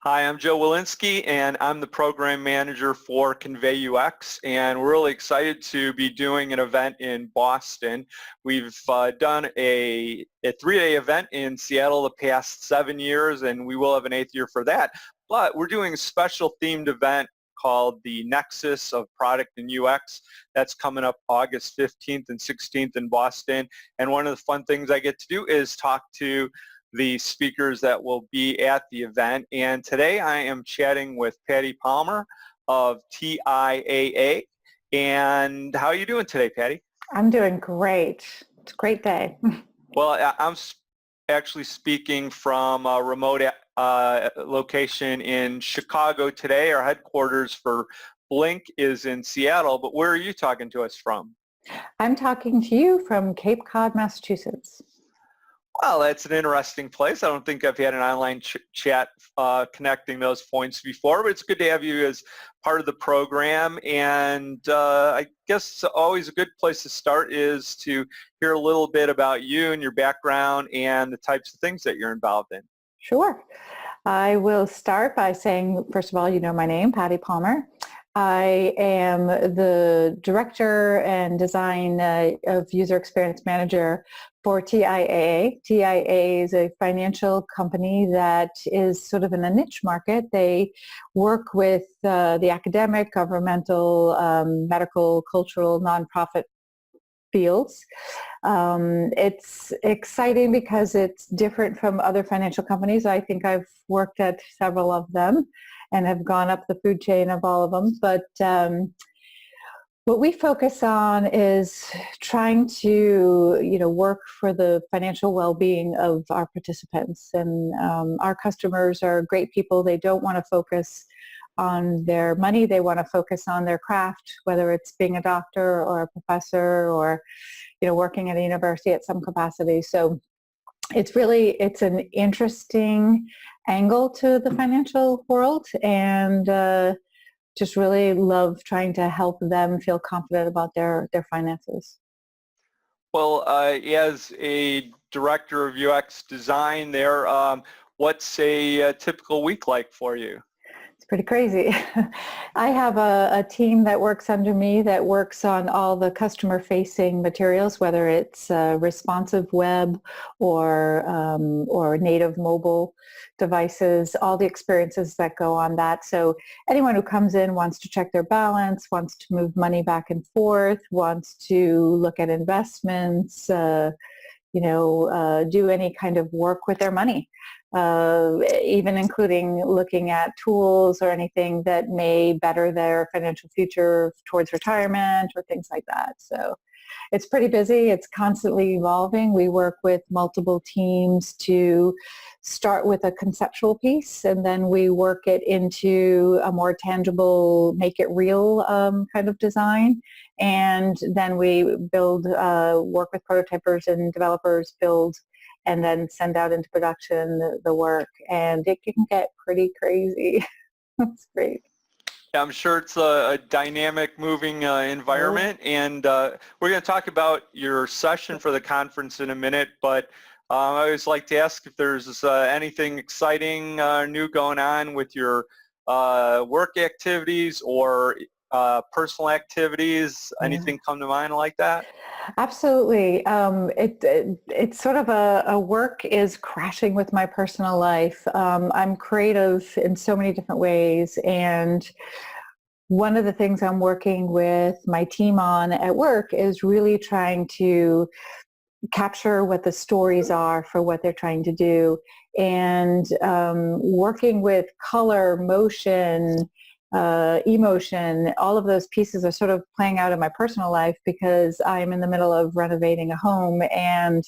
Hi, I'm Joe Walensky, and I'm the program manager for ConveyUX, and we're really excited to be doing an event in Boston. We've done a three-day event in Seattle the past 7 years, and we will have an 8th year for that. But we're doing a special themed event called the Nexus of Product and UX. That's coming up August 15th and 16th in Boston. And one of the fun things I get to do is talk to the speakers that will be at the event. And today I am chatting with Patti Palmer of TIAA. And how are you doing today, Patti? I'm doing great. It's a great day. Well, I'm actually speaking from a remote location in Chicago today. Our headquarters for Blink is in Seattle, but where are you talking to us from? I'm talking to you from Cape Cod, Massachusetts. Well, that's an interesting place. I don't think I've had an online chat connecting those points before, but it's good to have you as part of the program. And I guess always a good place to start is to hear a little bit about you and your background and the types of things that you're involved in. Sure. I will start by saying, first of all, you know my name, Patti Palmer. I am the Director and Design of User Experience Manager for TIAA. TIAA is a financial company that is sort of in a niche market. They work with the academic, governmental, medical, cultural, nonprofit fields. It's exciting because it's different from other financial companies. I think I've worked at several of them and have gone up the food chain of all of them. But what we focus on is trying to, work for the financial well-being of our participants. And our customers are great people. They don't want to focus on their money. They want to focus on their craft, whether it's being a doctor or a professor or, working at a university at some capacity. So it's an interesting angle to the financial world, and just really love trying to help them feel confident about their finances. Well, as a director of UX design there, what's a typical week like for you? It's pretty crazy. I have a team that works under me that works on all the customer-facing materials, whether it's responsive web or native mobile devices, all the experiences that go on that. So anyone who comes in wants to check their balance, wants to move money back and forth, wants to look at investments, do any kind of work with their money. Even including looking at tools or anything that may better their financial future towards retirement or things like that. So it's pretty busy. It's constantly evolving. We work with multiple teams to start with a conceptual piece, and then we work it into a more tangible, make it real kind of design. And then we build, work with prototypers and developers, build and then send out into production the work, and it can get pretty crazy. That's great. I'm sure it's a dynamic, moving environment, and we're going to talk about your session for the conference in a minute, but I always like to ask if there's anything exciting new going on with your work activities or personal activities. Anything come to mind like that? Absolutely. It's sort of a work is crashing with my personal life. I'm creative in so many different ways, and one of the things I'm working with my team on at work is really trying to capture what the stories are for what they're trying to do, and working with color, motion, emotion, all of those pieces are sort of playing out in my personal life because I'm in the middle of renovating a home and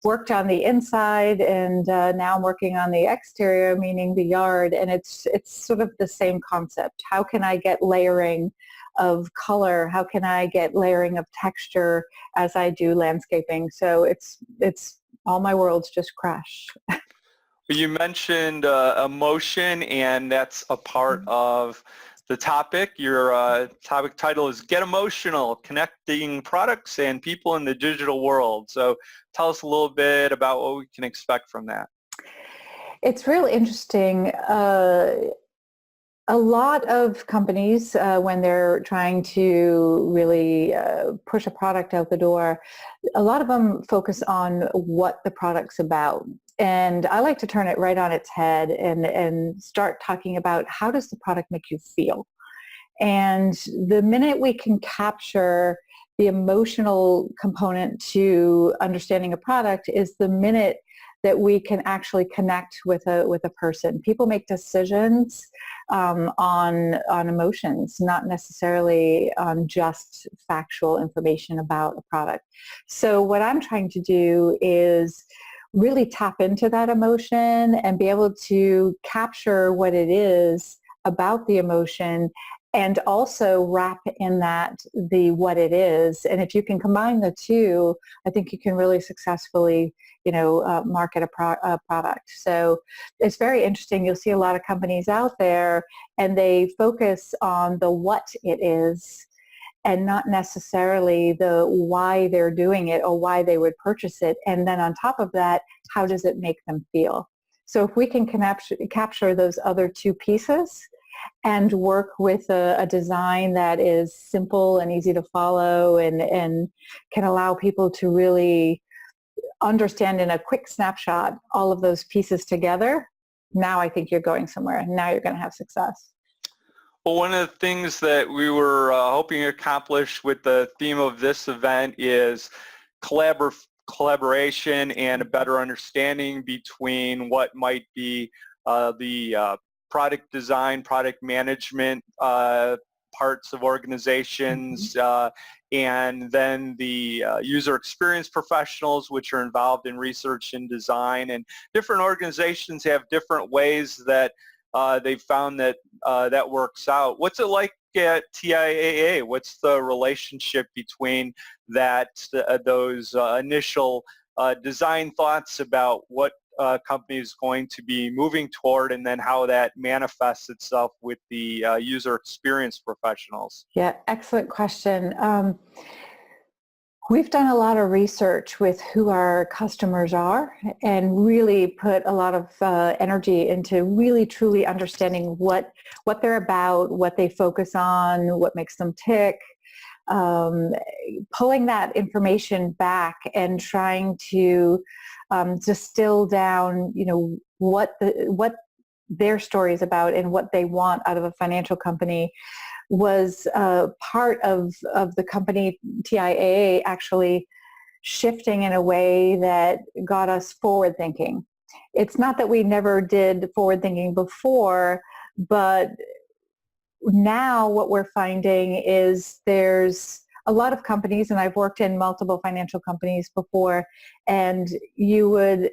worked on the inside, and now I'm working on the exterior, meaning the yard, and it's sort of the same concept. How can I get layering of color? How can I get layering of texture as I do landscaping? So it's all my worlds just crash. You mentioned emotion, and that's a part of the topic. Your topic title is Get Emotional, Connecting Products and People in the Digital World. So tell us a little bit about what we can expect from that. It's real interesting. A lot of companies, when they're trying to really push a product out the door, a lot of them focus on what the product's about. And I like to turn it right on its head and start talking about how does the product make you feel? And the minute we can capture the emotional component to understanding a product is the minute that we can actually connect with a person. People make decisions on emotions, not necessarily on just factual information about a product. So what I'm trying to do is really tap into that emotion and be able to capture what it is about the emotion and also wrap in that the what it is. And if you can combine the two, I think you can really successfully, market a product. So it's very interesting. You'll see a lot of companies out there and they focus on the what it is and not necessarily the why they're doing it or why they would purchase it. And then on top of that, how does it make them feel? So if we can capture those other two pieces and work with a design that is simple and easy to follow and can allow people to really understand in a quick snapshot all of those pieces together, now I think you're going somewhere. Now you're going to have success. Well, one of the things that we were hoping to accomplish with the theme of this event is collaboration and a better understanding between what might be the product design, product management parts of organizations, and then the user experience professionals, which are involved in research and design. And different organizations have different ways that they've found that that works out. What's it like at TIAA? What's the relationship between those initial design thoughts about what company is going to be moving toward, and then how that manifests itself with the user experience professionals? Yeah, excellent question. We've done a lot of research with who our customers are and really put a lot of energy into really truly understanding what they're about, what they focus on, what makes them tick, pulling that information back and trying to distill down, what their story is about and what they want out of a financial company was part of the company TIAA actually shifting in a way that got us forward thinking. It's not that we never did forward thinking before, but now what we're finding is there's a lot of companies, and I've worked in multiple financial companies before, and you would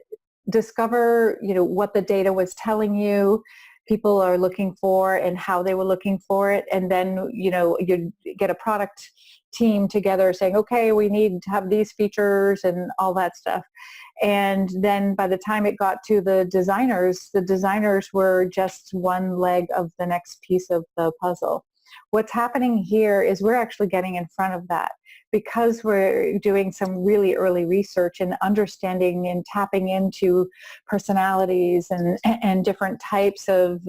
discover, what the data was telling you, people are looking for and how they were looking for it. And then, you'd get a product team together saying, okay, we need to have these features and all that stuff. And then by the time it got to the designers were just one leg of the next piece of the puzzle. What's happening here is we're actually getting in front of that because we're doing some really early research and understanding and tapping into personalities and different types of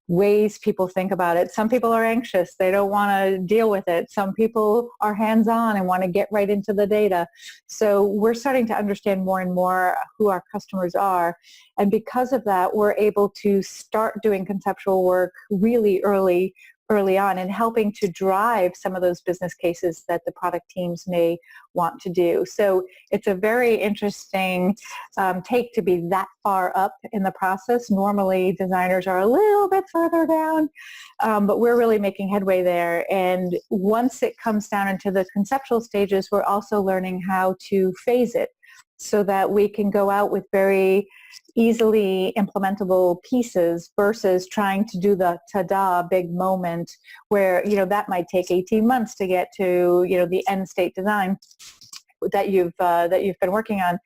ways people think about it. Some people are anxious. They don't want to deal with it. Some people are hands-on and want to get right into the data. So we're starting to understand more and more who our customers are. And because of that, we're able to start doing conceptual work really early on and helping to drive some of those business cases that the product teams may want to do. So it's a very interesting take to be that far up in the process. Normally designers are a little bit further down, but we're really making headway there. And once it comes down into the conceptual stages, we're also learning how to phase it so that we can go out with very easily implementable pieces versus trying to do the ta-da big moment where, that might take 18 months to get to, the end state design that you've been working on.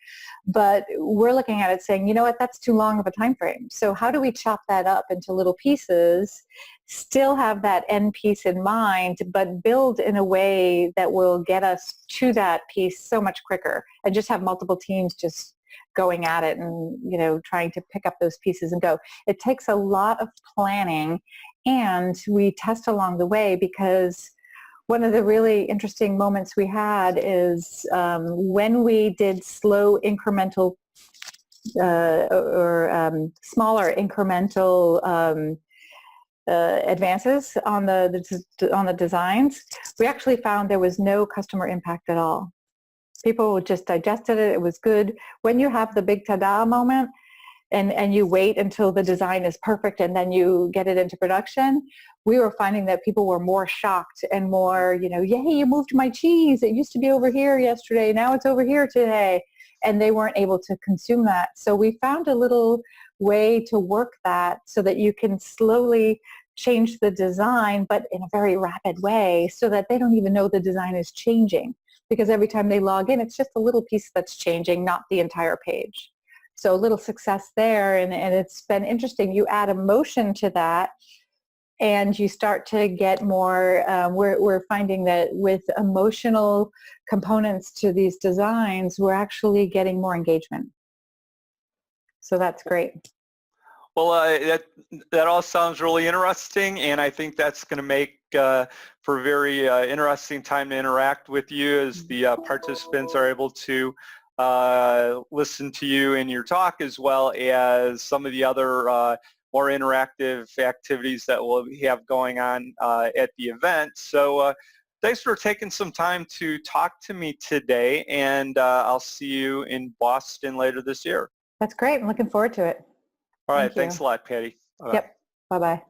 But we're looking at it saying, that's too long of a time frame. So how do we chop that up into little pieces, still have that end piece in mind, but build in a way that will get us to that piece so much quicker, and just have multiple teams just going at it and, trying to pick up those pieces and go. It takes a lot of planning, and we test along the way, because one of the really interesting moments we had is when we did slow incremental smaller incremental advances on the designs, we actually found there was no customer impact at all. People just digested it. It was good. When you have the big ta-da moment and you wait until the design is perfect and then you get it into production, we were finding that people were more shocked and more, yay, you moved my cheese. It used to be over here yesterday. Now it's over here today. And they weren't able to consume that. So we found a little way to work that so that you can slowly change the design, but in a very rapid way, so that they don't even know the design is changing. Because every time they log in, it's just a little piece that's changing, not the entire page. So a little success there, and it's been interesting. You add emotion to that, and you start to get more, we're finding that with emotional components to these designs, we're actually getting more engagement. So that's great. Well, that all sounds really interesting, and I think that's going to make for a very interesting time to interact with you as the participants are able to listen to you in your talk, as well as some of the other more interactive activities that we'll have going on at the event. So thanks for taking some time to talk to me today, and I'll see you in Boston later this year. That's great. I'm looking forward to it. All right. Thanks a lot, Patti. Bye-bye. Yep. Bye-bye.